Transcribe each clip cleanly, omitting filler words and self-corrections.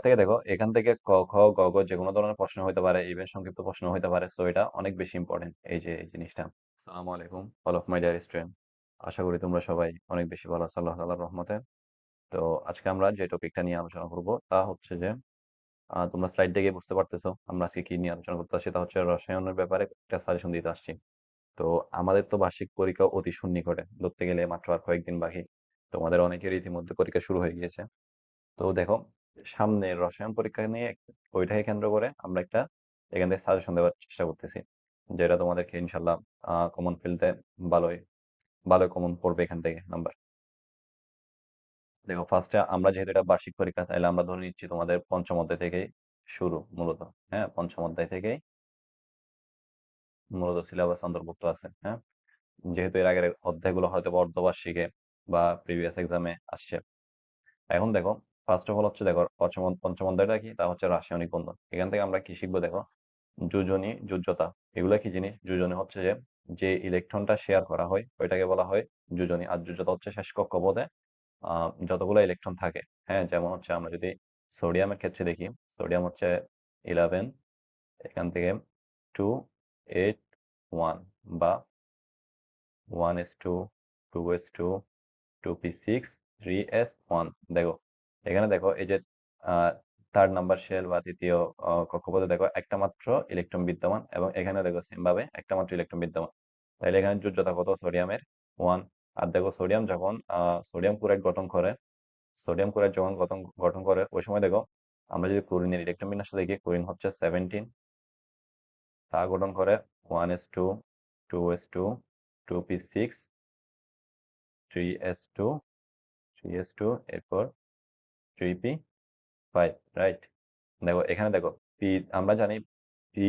থেকে দেখো এখান থেকে ক খ গ ঘ যে কোনো ধরনের প্রশ্ন হতে পারে, ইভেন সংক্ষিপ্ত প্রশ্ন হতে পারে। সো এটা অনেক বেশি ইম্পর্টেন্ট এই যে এই জিনিসটা। আসসালামু আলাইকুম all of my dear student, আশা করি তোমরা সবাই অনেক বেশি ভালো আছো আল্লাহ তাআলার রহমতে। তো আজকে আমরা যে টপিকটা নিয়ে আলোচনা করব তা হচ্ছে যে তোমরা স্লাইড দেখে বুঝতে পারতেছো আমরা আজকে কি নিয়ে আলোচনা করতে আসছি। তা হচ্ছে রসায়নের ব্যাপারে একটা সাজেশন দিতে আসছি। তো আমাদের তো বার্ষিক পরীক্ষা অতি সন্নিকটে, ধরতে গেলে মাত্র আর কয়েকদিন বাকি। তোমাদের অনেকের ইতিমধ্যে পরীক্ষা শুরু হয়ে গিয়েছে। তো দেখো, সামনে রসায়ন পরীক্ষা নিয়ে ওইটাকে কেন্দ্র করে আমরা একটা এখান থেকে সাজেশন দেওয়ার চেষ্টা করতেছি, যেটা তোমাদেরকে ইনশাল্লাহ কমন ফেলতে ভালোই ভালোই কমন পড়বে এখান থেকে নাম্বার। দেখো, ফার্স্টে আমরা যেহেতু এটা বার্ষিক পরীক্ষা, তাহলে আমরা ধরে নিচ্ছি তোমাদের পঞ্চম অধ্যায় থেকেই শুরু মূলত। হ্যাঁ, পঞ্চম অধ্যায় থেকেই মূলত সিলেবাস অন্তর্ভুক্ত আছে। হ্যাঁ, যেহেতু এর আগের অধ্যায়গুলো হয়তো বা অর্ধবার্ষিকে বা প্রিভিয়াস এক্সামে আসছে। এখন দেখো, ফার্স্ট অফ অল হচ্ছে, দেখো পঞ্চম পঞ্চম অধ্যায়টা কি, তা হচ্ছে রাসায়নিক বন্ধন। এখান থেকে আমরা কি শিখবো দেখো, যোজনী, যোজ্যতা। এগুলা কি জিনিস? যোজনী হচ্ছে যে যে ইলেকট্রনটা শেয়ার করা হয় ওইটাকে বলা হয় যোজনী, আর যোজ্যতা হচ্ছে শেষ কক্ষপথে যতগুলো ইলেকট্রন থাকে। হ্যাঁ, যেমন হচ্ছে আমরা যদি সোডিয়ামের ক্ষেত্রে দেখি, সোডিয়াম হচ্ছে 11, এখান থেকে 2 8 1, বা 1s2 2s2 2p6 3s1। দেখো এখানে, দেখো এই যে থার্ড নাম্বার শেল বা তৃতীয় কক্ষপথে দেখো একটা মাত্র ইলেকট্রন বিদ্যমান, এবং এখানে দেখো সেম ভাবে একটা মাত্র ইলেকট্রন বিদ্যমান। তাইলে এখানে যোজ্যতা কত? সোডিয়ামের 1। আর দেখো সোডিয়াম যখন সোডিয়াম ক্লোরাইড গঠন করে, সোডিয়াম ক্লোরাইড যখন গঠন গঠন করে ওই সময় দেখো, আমরা যদি ক্লোরিনের ইলেকট্রন বিন্যাস দেখি, ক্লোরিন হচ্ছে 17, তা গঠন করে 1s2 2s2 2p6 3s2 3s2, এরপর 3p5, রাইট? দেখো এখানে, দেখো পি, আমরা জানি পি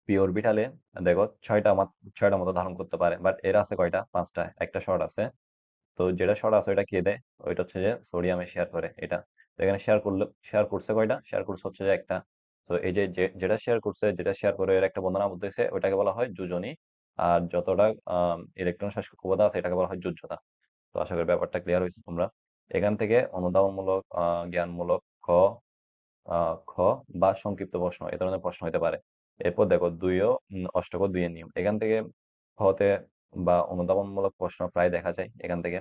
পি অরবিটালে দেখো ছয়টা মতো ধারণ করতে পারে, বাট এর আছে কয়টা? পাঁচটা, একটা শর্ট আছে। তো যেটা শর্ট আছে ওইটা কে দেয়? ওইটা হচ্ছে যে সোডিয়ামে শেয়ার করে এটা। তো এখানে শেয়ার করছে কয়টা? শেয়ার করছে হচ্ছে যে একটা। তো এই যে যেটা শেয়ার করছে, যেটা শেয়ার করে এর একটা বন্ধন আবদ্ধ হয়েছে, ওইটাকে বলা হয় যোজনী। আর যতটা ইলেকট্রন শাসক ক্ষমতা আছে এটাকে বলা হয় যোজ্যতা। তো আশা করি ব্যাপারটা ক্লিয়ার হয়েছে তোমরা। এখান থেকে অনুধাবনমূলক, জ্ঞানমূলক খ বা সংক্ষিপ্ত প্রশ্ন, এ ধরনের প্রশ্ন হতে পারে। এরপর দেখো অষ্টক 2 এর নিয়ম, এখান থেকে হতে বা অনুধাবনমূলক প্রশ্ন প্রায় দেখা যায় এখান থেকে।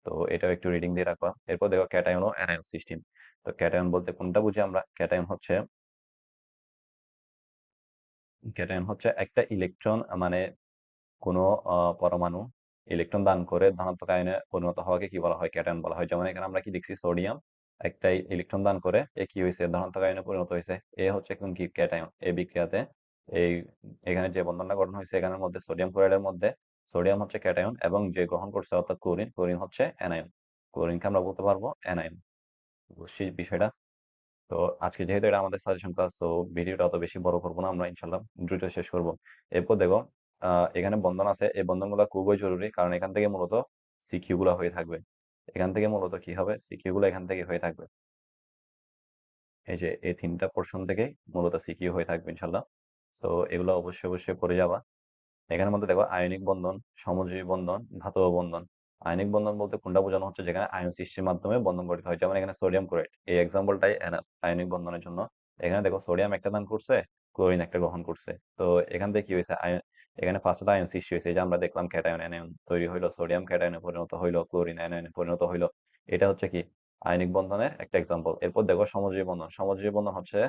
তো এটাও একটু রিডিং দিয়ে রাখবা। এরপর দেখো ক্যাটায়ন ও অ্যানায়ন সিস্টেম। তো ক্যাটায়ন বলতে কোনটা বুঝি আমরা? ক্যাটায়ন হচ্ছে একটা ইলেকট্রন, মানে কোনো পরমাণু ইলেকট্রন দান করে ধনাত্মক আয়নে পরিণত হওয়াকে কি বলা হয়? ক্যাটায়ন বলা হয়। যেমন এখানে আমরা কি দেখছি, সোডিয়াম একটা ইলেকট্রন দান করে এ কি হয়েছে? ধনাত্মক আয়নে পরিণত হয়েছে। এ হচ্ছে কোন কি? ক্যাটায়ন। এই বিক্রিয়াতে এই এখানে যে বন্ধনটা গঠন হয়েছে এখানের মধ্যে, সোডিয়াম ক্লোরাইডের মধ্যে, সোডিয়াম হচ্ছে ক্যাটায়ন এবং যে গ্রহণ করছে অর্থাৎ ক্লোরিন, ক্লোরিন হচ্ছে অ্যানায়ন। ক্লোরিনকে আমরা বলতে পারবো অ্যানায়ন। বুঝছি বিষয়টা? তো আজকে যেহেতু এটা আমাদের সাজেশন ক্লাস, তো ভিডিওটা অত বেশি বড় করবো না, আমরা ইনশাল্লাহ দ্রুত শেষ করব। এরপর দেখো, এখানে বন্ধন আছে, এই বন্ধনগুলো খুবই জরুরি, কারণ এখান থেকে মূলত সিকিউ গুলা হয়ে থাকবে। এখান থেকে মূলত কি হবে? সিকিউ গুলো এখান থেকে হয়ে থাকবে। এই যে এই তিনটা পোর্শন থেকে মূলত সিকিউ হয়ে থাকবে ইনশাল্লাহ। তো এগুলো অবশ্যই অবশ্যই পড়ে যাবা। এখানের মধ্যে দেখো আয়নিক বন্ধন, সমযোজী বন্ধন, ধাতব বন্ধন। আয়নিক বন্ধন বলতে কোনটা বোঝানো হচ্ছে? যেখানে আয়ন সৃষ্টির মাধ্যমে বন্ধন গঠিত হয়। যেমন এখানে সোডিয়াম ক্লোরাইড, এই এক্সাম্পলটাই আয়নিক বন্ধনের জন্য। এখানে দেখো সোডিয়াম একটা দান করছে, ক্লোরিন একটা গ্রহণ করছে। তো এখান থেকে কি হয়েছে? এখানে ফার্স্টে আয়ন সৃষ্টি হয়েছে, এই যে আমরা দেখলাম ক্যাটায়ন অ্যানায়ন তৈরি হইলো, সোডিয়াম ক্যাটায়নে পরিণত হইলো, ক্লোরিন অ্যানায়নে পরিণত হইলো। এটা হচ্ছে কি? আয়নিক বন্ধনের একটা এক্সাম্পল। এরপর দেখো সমযোজী বন্ধন। সমযোজী বন্ধন হচ্ছে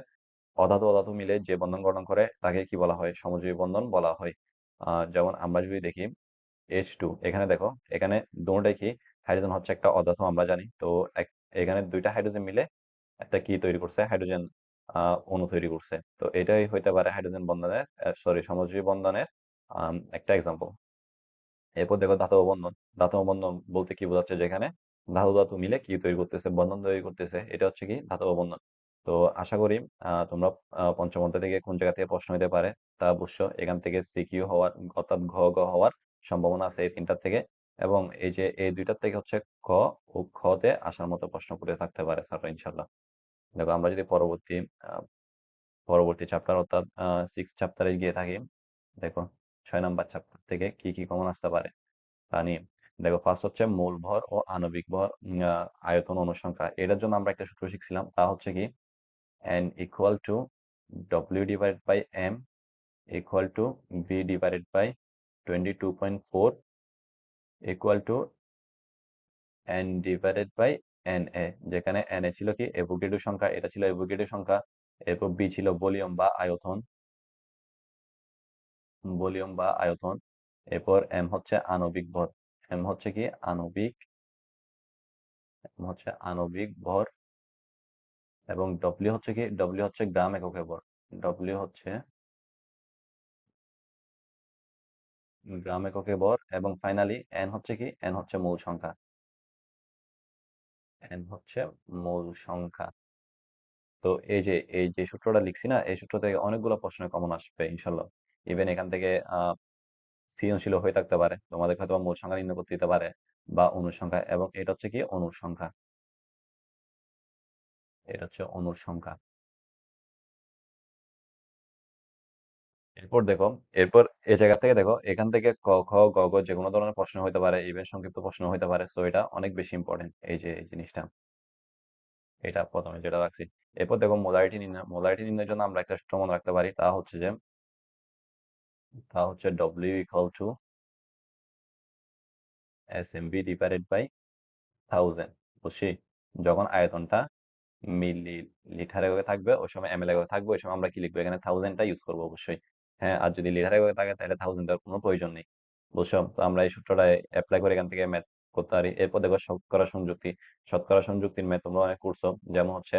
অধাতু অধাতু মিলে যে বন্ধন গঠন করে তাকে কি বলা হয়? সমযোজী বন্ধন বলা হয়। যেমন আমরা যদি দেখি H2, এখানে দেখো, এখানে দুটোটাই কি? হাইড্রোজেন হচ্ছে একটা অধাতু আমরা জানি। তো এখানে দুইটা হাইড্রোজেন মিলে একটা কি তৈরি করছে? হাইড্রোজেন অণু তৈরি করছে। তো এটাই হইতে পারে হাইড্রোজেন বন্ধনের, সরি, সমযোজী বন্ধনের একটা এক্সাম্পল। এরপর দেখো ধাতব বন্ধন। ধাতব বন্ধন বলতে কি বোঝাচ্ছে? যেখানে ধাতু ধাতু মিলে কি তৈরি করতেছে? বন্ধন তৈরি করতেছে। এটা হচ্ছে কি? ধাতব বন্ধন। তো আশা করি তোমরা পঞ্চম অধ্যায় থেকে কোন জায়গা থেকে প্রশ্ন হতে পারে তা বুঝছো। এখান থেকে সিকিউ হওয়ার, অর্থাৎ ঘ গ হওয়ার সম্ভাবনা আছে এই তিনটার থেকে। এবং এই যে এই দুইটার থেকে হচ্ছে ক ও খ তে আসার মতো প্রশ্ন করে থাকতে পারে স্যার ইনশাল্লাহ। দেখো আমরা যদি পরবর্তী চ্যাপ্টার অর্থাৎ 6 চ্যাপ্টারে গিয়ে থাকি, দেখো 6 নাম্বার চ্যাপ্টার থেকে কি কি কমন আসতে পারে তা নিয়ে। দেখো ফার্স্ট হচ্ছে মূল ভর ও আণবিক ভর, আয়তন অনুসংখ্যা। এটার জন্য আমরা একটা সূত্র শিখছিলাম, তা হচ্ছে কি n equal to w divided by m equal to v divided by 22.4 equal to n divided by na, যেখানে na ছিল কি অ্যাভোগাড্রো সংখ্যা, এটা ছিল অ্যাভোগাড্রো সংখ্যা। এরপর b ছিল ভলিউম বা আয়তন। এরপর m হচ্ছে আণবিক ভর, m হচ্ছে কি আণবিক ভর। এবং w হচ্ছে গ্রাম এককে ভর, w হচ্ছে গ্রাম এককে ভর। এবং ফাইনালি n হচ্ছে মূল সংখ্যা, n হচ্ছে মূল সংখ্যা। তো এই যে সূত্রটা লিখছি না, এই সূত্র থেকে অনেকগুলো প্রশ্ন কমন আসবে ইনশাল্লাহ। ইভেন এখান থেকে সৃজনশীল হয়ে থাকতে পারে, তোমাদের হয়তো মূল সংখ্যা নির্ণয় করতে দিতে পারে বা অনুর সংখ্যা। এবং এটা হচ্ছে কি অনুর সংখ্যা, এটা হচ্ছে অনুর সংখ্যা। এরপর দেখো, এরপর এই জায়গা থেকে দেখো, এখান থেকে ক খ গ ঘ যে কোনো ধরনের প্রশ্ন হতে পারে, ইভেন সংক্ষিপ্ত প্রশ্ন হতে পারে। তো এটা অনেক বেশি ইম্পর্টেন্ট, এই যে এই জিনিসটা, এটা প্রথমে যেটা রাখছি। এরপর দেখো মোলারিটি নির্ণয়ের জন্য আমরা একটা সূত্র মনে রাখতে পারি, তা হচ্ছে W equal to SMB divided by 1000। বুঝছি? যখন আয়তনটা মিলি লিটার এককে থাকবে, ওই সময় ml এককে থাকবে, ওই সময় আমরা কি লিখবো, এখানে 1000টা ইউজ করবো অবশ্যই। হ্যাঁ, আর যদি লিটার এককে থাকে তাহলে 1000 এর কোনো প্রয়োজন নেই। বুঝছো? তো আমরা এই সূত্রটা অ্যাপ্লাই করে এখান থেকে ম্যাথ করতে পারি। এরপর দেখো শতকরা সংযুক্তির ম্যাথ তোমরা অনেক করছো। যেমন হচ্ছে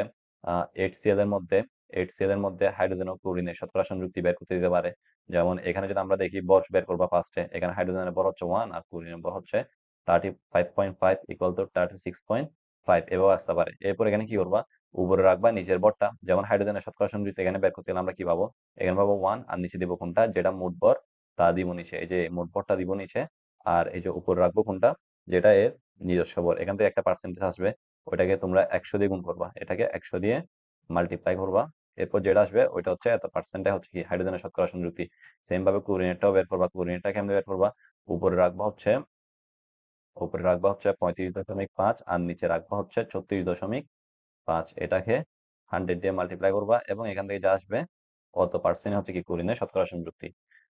8Cl এর মধ্যে 8Cl এর মধ্যে হাইড্রোজেন ও ক্লোরিনের শতকরা সংযুক্তি বের করতে দিতে পারে। যেমন এখানে যদি আমরা দেখি বর বের করবা ফার্স্টে, এখানে হাইড্রোজেনের বর হচ্ছে 1 আর ক্লোরিনের বর হচ্ছে 35.5 ইকুয়াল টু 36.5, এভাবে আসতে পারে। এরপর এখানে কি করবা, উপরে রাখবা নিচের বরটা। যেমন হাইড্রোজেনের শতকরা সংযুক্তি এখানে বের করতে গেলে আমরা কি পাবো, এখানে পাবো 1, আর নিচে দিব কোনটা, যেটা মোট ভর তা দিব নিচে, এই যে মোট ভরটা দিব নিচে। আর এই যে উপরে রাখবো কোনটা, যেটা এর নিজস্ব ভর। এখান থেকে একটা পার্সেন্টেজ আসবে, ওইটাকে তোমরা 100 দিয়ে গুণ করবা, এটাকে 100 দিয়ে মাল্টিপ্লাই করবা। এরপর যেটা আসবে ওইটা হচ্ছে এত পার্সেন্টটা হচ্ছে কি হাইড্রোজেনের শতকরা সংযুক্তি। সেম ভাবে ক্লোরিনেরটাও বের করবা, ক্লোরিনেরটা কেমনে বের করবা, উপরে রাখবা হচ্ছে উপরে রাখবা হচ্ছে 35.5 আর নিচে রাখবা হচ্ছে 36.5। এটাকে 100 দিয়ে মাল্টিপ্লাই করবা এবং এখান থেকে যা আসবে কত পার্সেন্ট হচ্ছে কি ক্লোরিনের শতকরা সংযুক্তি।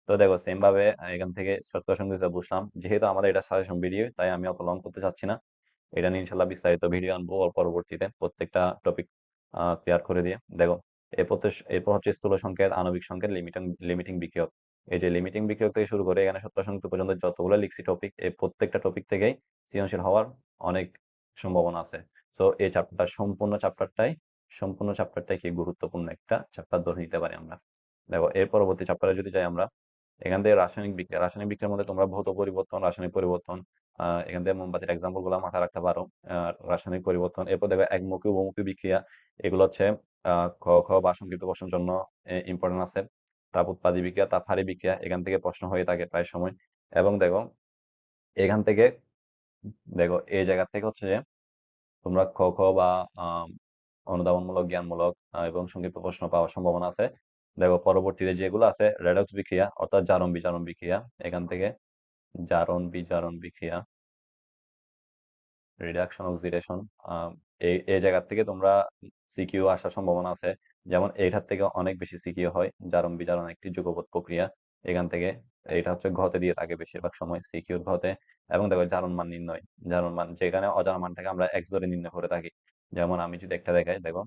তো দেখো সেম ভাবে এখান থেকে শতকরা সংযুক্তি বুঝলাম। যেহেতু আমাদের এটা সাজেশন ভিডিও, তাই আমি অত লং করতে চাচ্ছি না। এটা নিয়ে ইনশাল্লাহ বিস্তারিত ভিডিও আনবো ওর পরবর্তীতে, প্রত্যেকটা টপিক ক্লিয়ার করে দিয়ে। দেখো এরপর হচ্ছে স্থূল সংকেত, আণবিক সংকেত, লিমিটিং বিক্রিয়ক। এই যে লিমিটিং বিক্রিয়ক থেকে শুরু করে এখানে শতকরা সংযুক্তি পর্যন্ত যতগুলো লিখছি টপিক, এই প্রত্যেকটা টপিক থেকেই সৃজনশীল হওয়ার অনেক সম্ভাবনা আছে। তো এই সম্পূর্ণ চ্যাপ্টারটাই কি গুরুত্বপূর্ণ একটা চ্যাপ্টার ধরে নিতে পারি আমরা। দেখো এর পরবর্তী চ্যাপ্টারে যদি যাই আমরা, এখান থেকে রাসায়নিক বিক্রিয়ার মধ্যে তোমরা ভৌত পরিবর্তন, রাসায়নিক পরিবর্তন, এখান থেকে মোমবাতির এক্সাম্পল গুলো মাথায় রাখতে পারো। রাসায়নিক পরিবর্তন, এরপর দেখো একমুখী বহুমুখী বিক্রিয়া, এগুলো হচ্ছে খ খ বা সংক্ষিপ্ত প্রশ্নের জন্য ইম্পর্টেন্ট আছে। তাপ উৎপাদী বিক্রিয়া, তাপ হারি বিক্রিয়া, এখান থেকে প্রশ্ন হয়ে থাকে প্রায় সময়। এবং দেখো এখান থেকে দেখো এই জায়গা থেকে হচ্ছে যে তোমরা খ খ বা আহ, অনুধাবনমূলক, জ্ঞানমূলক এবং সংক্ষিপ্ত প্রশ্ন পাওয়ার সম্ভাবনা আছে। দেখো পরবর্তীতে যেগুলো আছে রেডক্স বিক্রিয়া অর্থাৎ জারণ বিজারণ বিক্রিয়া, এখান থেকে জারণ বিজারণ বিক্রিয়া, রিডাকশন অক্সিডেশন, এই জায়গা থেকে তোমরা সিকিউ আসার সম্ভাবনা আছে। যেমন এইটার থেকে অনেক বেশি সিকিউ হয়, জারণ বিজারণ একটি যুগপৎ প্রক্রিয়া। এখান থেকে এটা হচ্ছে ঘতে দিয়ে থাকে বেশিরভাগ সময় সিকিউর ঘতে। এবং দেখো জারণ মান নির্ণয়, জারণ মান যেখানে অজানা মানটাকে আমরা এক্স ধরে নির্ণয় করে থাকি। যেমন আমি যদি একটা দেখাই, দেখো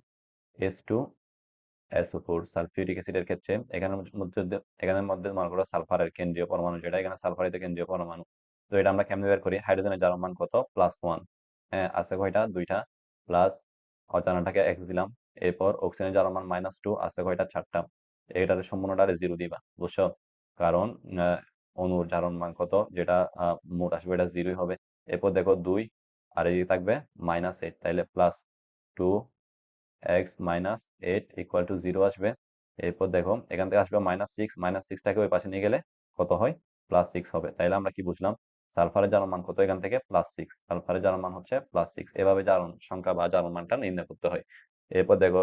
SO4 সালফিউরিক অ্যাসিডের ক্ষেত্রে এখানের মধ্যে মনে করো সালফারের কেন্দ্রীয় পরমাণু, যেটা এখানে সালফারিত কেন্দ্রীয় পরমাণু। তো এটা আমরা কেমনে বের করি, হাইড্রোজেনের জারণ মান কত, +1। হ্যাঁ, আছে কয়টা, দুইটা, প্লাস অজানাটাকে এক্স দিলাম। এরপর অক্সিজেনের জারণ মান -2, আছে কয়টা, 4টা। এটার সম্পূর্ণটারে 0 দিবা, বুঝছো? কারণ আহ, অণুর জারণ মান কত, যেটা মোট আসবে এটা 0 হবে। এরপর দেখো 2, আর এদিকে থাকবে -8, তাইলে +2 x-8 ইকুয়াল টু 0 আসবে। এরপর দেখো এখান থেকে আসবে -6, -6টাকে ওই পাশে নিয়ে গেলে কত হয়, +6 হবে। তাইলে আমরা কি বুঝলাম, সালফারের জারণ মান কত, এখান থেকে +6, সালফারের জারণ মান হচ্ছে +6। এভাবে জারণ সংখ্যা বা জারণ মানটা নির্ণয় করতে হয়। এরপর দেখো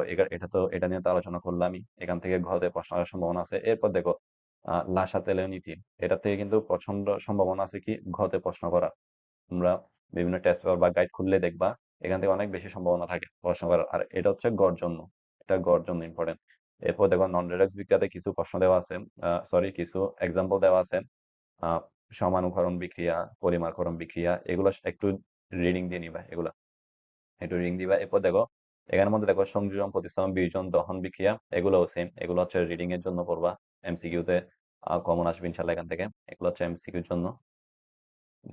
এটা নিয়ে তো আলোচনা করলামই, এখান থেকে ঘরে প্রশ্ন আসার সম্ভাবনা আছে। এরপর দেখো লাসা তেলের নীতি, এটা থেকে কিন্তু প্রচন্ড সম্ভাবনা আছে কি ঘতে প্রশ্ন করা। তোমরা বিভিন্ন টেস্ট পেপার বা গাইড খুললে দেখবা এখান থেকে অনেক বেশি সম্ভাবনা থাকে প্রশ্ন করার। আর এটা হচ্ছে গড় জন্য, এটা গড় জন্য ইম্পর্টেন্ট। এরপর দেখো নন রেডক্স বিক্রিয়াতে কিছু প্রশ্ন দেওয়া আছে, সরি কিছু এক্সাম্পল দেওয়া আছে। আহ সমানুকরণ বিক্রিয়া, পরিমাণকরণ বিক্রিয়া, এগুলো একটু রিডিং দিয়ে নিবা, এগুলা একটু রিডিং দিবা। এরপর দেখো এখানের মধ্যে দেখো সংযোজন, প্রতিস্থাপন, বিয়োজন, দহন বিক্রিয়া, এগুলোও সেম, এগুলো হচ্ছে রিডিং এর জন্য পড়বা। এমসিকিউ তে কমন আসবে ইনশাল্লাহ এখান থেকে, এগুলো হচ্ছে এমসিকিউর জন্য।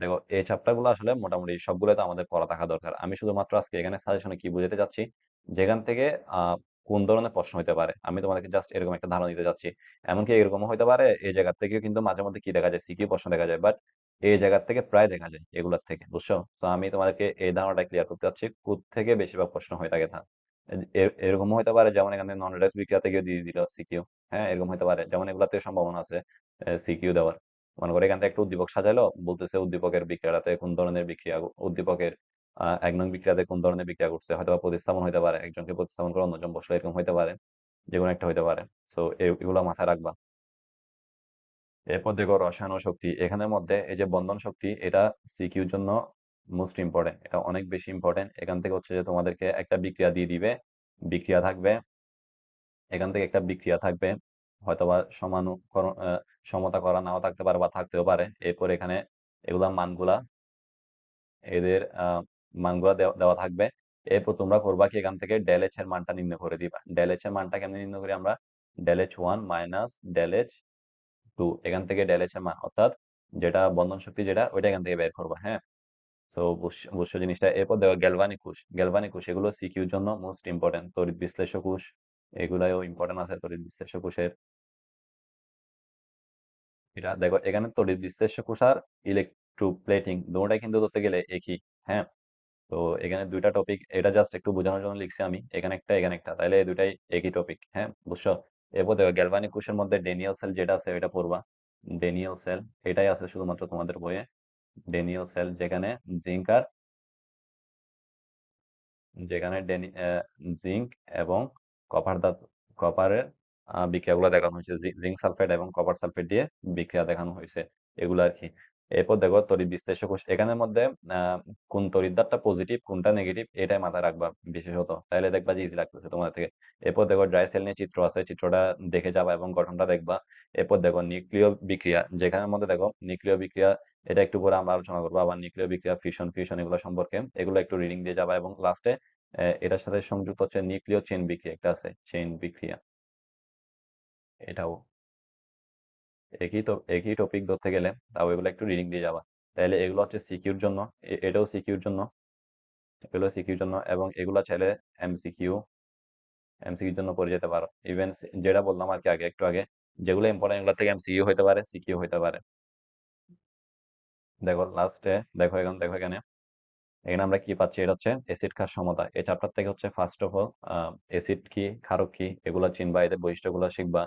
দেখো এই চ্যাপ্টার গুলো আসলে মোটামুটি সবগুলো তো আমাদের পড়া থাকা দরকার। আমি শুধুমাত্র আজকে এখানে সাজেশনে কি বুঝাতে যাচ্ছি, যেখান থেকে কোন ধরনের প্রশ্ন হতে পারে আমি তোমাদেরকে জাস্ট এরকম একটা ধারণা দিতে যাচ্ছি। এমনকি এরকমও হতে পারে এই জায়গা থেকেও কিন্তু মাঝে মধ্যে কি দেখা যায়, সিকিউ প্রশ্ন দেখা যায়, বাট এই জায়গা থেকে প্রায় দেখা যায় এগুলার থেকে, বুঝছো? তো আমি তোমাদেরকে এই ধারণাটা ক্লিয়ার করতে চাচ্ছি কোথ থেকে বেশিরভাগ প্রশ্ন হয়ে থাকে। এরকমও হতে পারে যেমন এখানে নন রেডাক্স বিক্রিয়া থেকে দিয়ে দিল সিকিউ। হ্যাঁ, এরকম হতে পারে, যেমন এগুলাতে সম্ভাবনা আছে সিকিউ দেওয়ার। মনে করে এখান থেকে একটা উদ্দীপক সাজাইলো, বলতেছে উদ্দীপকের বিক্রিয়াতে কোন ধরনের বিক্রিয়া, উদ্দীপকের 1 নং বিক্রিয়াতে কোন ধরনের বিক্রিয়া ঘটছে, হয়তো বা প্রতিস্থাপন হইতে পারে, একজনকে প্রতিস্থাপন করে অন্যজন বসলে এরকম হইতে পারে, যেকোনো একটা হইতে পারে। সো এগুলো মাথায় রাখবা। এরপর দেখো রসায়ন ও শক্তি, এখানের মধ্যে এই যে বন্ধন শক্তি, এটা সিকিউর জন্য মোস্ট ইম্পর্টেন্ট, এটা অনেক বেশি ইম্পর্টেন্ট। এখান থেকে হচ্ছে যে তোমাদেরকে একটা বিক্রিয়া দিয়ে দিবে, বিক্রিয়া থাকবে, এখান থেকে একটা বিক্রিয়া থাকবে, হয়তোবা সমানুকরণ সমতা করা নাও থাকতে পারে বা থাকতেও পারে। এরপর এখানে এগুলা মানগুলা, এদের মানগুলা দেওয়া থাকবে। এরপর তোমরা করবা কি, এখান থেকে ডেল এইচ এর মানটা নির্ণয় করে দিবা। ডেল এইচ এর মানটা কেমনে নির্ণয় করি আমরা, del H one minus del H two, এখান থেকে ডেল এইচ এর মান অর্থাৎ যেটা বন্ধন শক্তি যেটা, ওইটা এখান থেকে বের করবা। হ্যাঁ, তো বুঝছো জিনিসটা। এরপর দেখো গ্যালভানিক কোষ, গ্যালভানিক কোষ এগুলো সিকিউর জন্য মোস্ট ইম্পর্টেন্ট। তড়িৎ বিশ্লেষ্য কোষ এগুলাও ইম্পর্টেন্ট আছে, তড়িৎ বিশ্লেষ্য কোষের। এটা দেখো এখানে তড়িৎ বিশ্লেষ্য কোষ আর ইলেকট্রোপ্লেটিং দুটোটাই কিন্তু ধরতে গেলে একই। হ্যাঁ, তো এখানে দুইটা টপিক, এটা জাস্ট একটু বোঝানোর জন্য লিখছি আমি, এখানে একটা এখানে একটা, তাইলে এই দুইটাই একই টপিক। হ্যাঁ, বুঝছো? এরপর দেখো গ্যালভানিক কোষের মধ্যে ডেনিয়েল সেল যেটা আছে এটা পড়বা। ডেনিয়েল সেল এটাই আছে শুধুমাত্র তোমাদের বইয়ে, ডেনিয়েল সেল, যেখানে জিঙ্ক আর যেখানে জিঙ্ক এবং কপার ধাতু, কপারের বিক্রিয়াগুলো দেখানো হয়েছে, জিঙ্ক সালফেট এবং কপার সালফেট দিয়ে বিক্রিয়া দেখানো হয়েছে, এগুলো আর কি। এরপর দেখো তড়িৎ বিশ্লেষ্য কোষ, এখানের মধ্যে আহ, কোন তড়িৎদ্বারটা পজিটিভ কোনটা নেগেটিভ এটাই মাথায় রাখবা বিশেষত, তাহলে দেখবা যে ইজি লাগতেছে তোমার থেকে। এরপর দেখো ড্রাই সেল নিয়ে চিত্র আছে, চিত্রটা দেখে যাবা এবং গঠনটা দেখবা। এরপর দেখো নিউক্লিয় বিক্রিয়া, যেখানের মধ্যে দেখো নিউক্লিয় বিক্রিয়া, এটা একটু পরে আমরা আলোচনা করবো। আবার নিউক্লিয় বিক্রিয়া, ফিউশন ফিউশন এগুলো সম্পর্কে, এগুলো একটু রিডিং দিয়ে যাবা। এবং লাস্টে এটার সাথে সংযুক্ত হচ্ছে নিউক্লিয় চেইন বিক্রিয়া, একটা আছে চেইন বিক্রিয়া, এটাও একই টপিক ধরতে গেলে, তাও এগুলো একটু রিডিং দিয়ে যাবা। তাহলে এগুলো হচ্ছে সিকিউর জন্য, এটাও সিকিউর জন্য, এগুলো সিকিউর জন্য, এবং এগুলো চাইলে এমসিকিউ, এমসিকিউর জন্য পড়ে যেতে পারো। ইভেন যেটা বললাম আর কি আগে, একটু আগে, যেগুলো ইম্পর্টেন্ট এগুলো থেকে এমসিকিউ হতে পারে, সিকিউ হতে পারে। দেখো লাস্টে, দেখো এখন, দেখো এখানে, এখানে আমরা কি পাচ্ছি, এটা হচ্ছে অ্যাসিড ক্ষার সমতা। এই চ্যাপ্টার থেকে হচ্ছে ফার্স্ট অফ অল অ্যাসিড কি, ক্ষারক কি, এগুলো চিনবা, এদের বৈশিষ্ট্যগুলো শিখবা।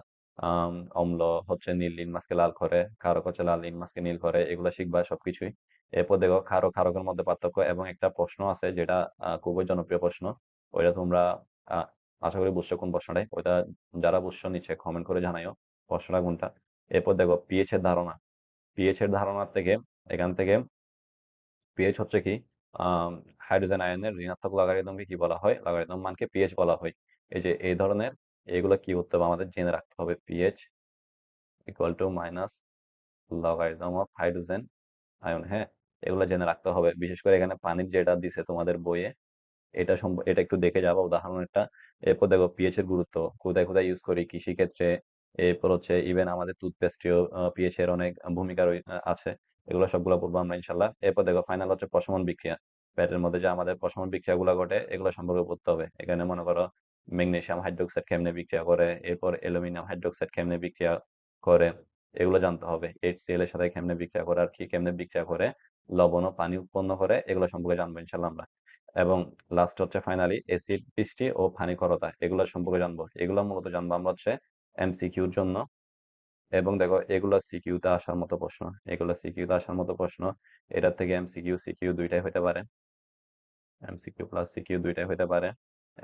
অম্ল হচ্ছে নীল লিটমাসকে লাল করে, ক্ষারক হচ্ছে লাল লিটমাসকে নীল করে, এগুলো শিখবা সবকিছুই। এরপর দেখো ক্ষারক, ক্ষারকের মধ্যে পার্থক্য, এবং একটা প্রশ্ন আছে যেটা খুবই জনপ্রিয় প্রশ্ন, ওইটা তোমরা আহ, আশা করি বুঝছো কোন প্রশ্নটাই, ওইটা যারা বুঝছো নিচে কমেন্ট করে জানাইও প্রশ্নটা কোনটা। এরপর দেখো পিএইচ এর ধারণা, পিএইচ এর ধারণা থেকে, এখান থেকে পিএইচ হচ্ছে কি, হাইড্রোজেন আয়নের ঋণাত্মক লগারিদমকে কি বলা হয়, লগারিদম মানকে পিএইচ বলা হয়। এই যে এই ধরনের, এগুলো কি করতে হবে আমাদের জেনে রাখতে হবে, pH equal to minus logarithm of hydrogen ion. হ্যাঁ, এগুলো জেনে রাখতে হবে। বিশেষ করে এখানে পানির যেটা দিছে তোমাদের বইয়ে, এটা একটু দেখে যাবা উদাহরণ একটা। এরপর দেখো পিএইচ এর গুরুত্ব, কোথায় কোথায় ইউজ করি, কৃষি ক্ষেত্রে। এরপর হচ্ছে ইভেন আমাদের টুথপেস্টেও পিএইচ এর অনেক ভূমিকা আছে। এগুলো সবগুলো পড়বো আমরা ইনশাল্লাহ। এরপর দেখো ফাইনাল হচ্ছে প্রশমন বিক্রিয়া, পেটের মধ্যে যে আমাদের প্রশমন বিক্রিয়া গুলো ঘটে এগুলো সম্পর্কে পড়তে হবে। এখানে মনে করো ম্যাগনেসিয়াম হাইড্রোক্সাইড কেমনে বিক্রিয়া করে, এরপর অ্যালুমিনিয়াম হাইড্রোক্সাইড কেমনে বিক্রিয়া করে, এগুলো জানতে হবে। HCl এর সাথে কেমনে বিক্রিয়া করে, আর কি কেমনে বিক্রিয়া করে লবণ ও পানি উৎপন্ন করে, এগুলো সম্পর্কে জানবো ইনশাল্লাহ আমরা। এবং লাস্ট হচ্ছে ফাইনালি অ্যাসিড বৃষ্টি ও পানিকরতা, এগুলো সম্পর্কে জানবো। এগুলো মূলত জানবো আমরা হচ্ছে এমসিকিউর জন্য। এবং দেখো এগুলো সিকিউতে আসার মতো প্রশ্ন, এগুলো সিকিউতে আসার মতো প্রশ্ন। এটার থেকে এমসিকিউ সিকিউ দুইটাই হতে পারে, এমসিকিউ প্লাস সিকিউ দুইটাই হতে পারে।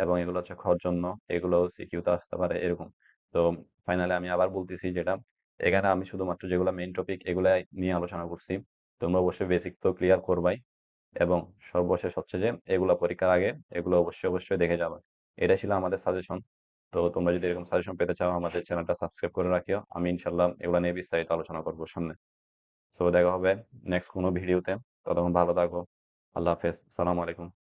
এবং এগুলো হচ্ছে খর জন্য, এগুলো সিকিউতে আসতে পারে এরকম। তো ফাইনালি আমি আবার বলতেছি, যেটা এখানে আমি শুধুমাত্র যেগুলো মেইন টপিক এগুলো নিয়ে আলোচনা করছি, তোমরা অবশ্যই বেসিক তো ক্লিয়ার করবাই। এবং সর্বশেষ হচ্ছে যে এগুলা পরীক্ষার আগে এগুলো অবশ্যই দেখে যাবা। এটা ছিল আমাদের সাজেশন। তো তোমরা যদি এরকম সাজেশন পেতে চাও আমাদের চ্যানেলটা সাবস্ক্রাইব করে রাখিও। আমি ইনশাল্লাহ এগুলা নিয়ে বিস্তারিত আলোচনা করবো সামনে। তো দেখা হবে নেক্সট কোনো ভিডিওতে। ততক্ষণ ভালো থাকো। আল্লাহ হাফেজ। সালামু আলাইকুম।